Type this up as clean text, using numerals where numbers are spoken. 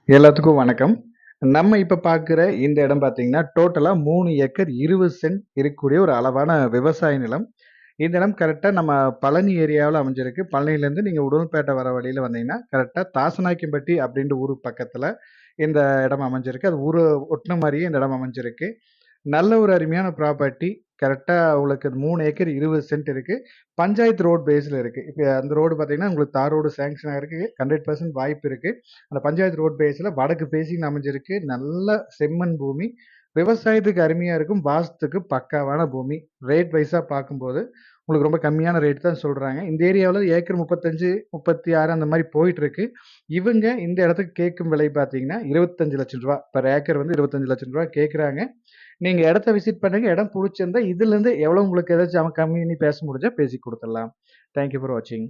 எல்லாத்துக்கும் வணக்கம். நம்ம இப்ப பார்க்குற இந்த இடம் பார்த்தீங்கன்னா, டோட்டலா 3 ஏக்கர் 20 சென்ட் இருக்கக்கூடிய ஒரு அளவான விவசாய நிலம். இந்த இடம் கரெக்ட்டா நம்ம பழனி ஏரியாவுல அமைஞ்சிருக்கு. பழனியிலேருந்து நீங்க உடுமல்பேட்டை வர வழியில வந்தீங்கன்னா, கரெக்ட்டா தாசநாயக்கன்பட்டி அப்படின்ற ஊருக்கு பக்கத்துல இந்த இடம் அமைஞ்சிருக்கு. அது ஊர ஒட்டுன மாரியே இந்த இடம் அமைஞ்சிருக்கு. நல்ல ஒரு அருமையான ப்ராப்பர்ட்டி. கரெக்ட்டா உங்களுக்கு 3 ஏக்கர் 20 சென்ட் இருக்கு. பஞ்சாயத்து ரோட் பேஸ்ல இருக்கு. இப்ப அந்த ரோடு பார்த்தீங்கன்னா, உங்களுக்கு தார் ரோடு சேங்ஷன் ஆகறதுக்கு 100% வாய்ப்பு இருக்கு. அந்த பஞ்சாயத்து ரோட் பேஸ்ல வடக்கு ஃபேசிங் அமைஞ்சிருக்கு. நல்ல செம்மண் பூமி. விவசாயத்துக்கு அருமையா இருக்கும். வாஸ்துக்கு பக்காவான பூமி. ரேட் வைஸா பார்க்கும்போது, உங்களுக்கு ரொம்ப கம்மியான ரேட் தான் சொல்றாங்க. இந்த ஏரியாவுல ஏக்கர் 35, 36 அந்த மாரி போயிட்டுருக்கு. இவங்க இந்த இடத்துக்கு கேட்கும் விலை பார்த்தீங்கன்னா, ரூ. 25,00,000 பெர் ஏக்கர் வந்து ரூ. 25,00,000 கேட்குறாங்க. நீங்க இடத்த விசிட் பண்ணுங்க. இடம் புடிச்சிருந்தா, இதுலருந்து எவ்வளோ உங்களுக்கு ஏதாச்சும் கம்மி பண்ணி பேச முடிஞ்சா பேசி குடுத்துடலாம். தேங்க் யூ ஃபார் வாட்சிங்.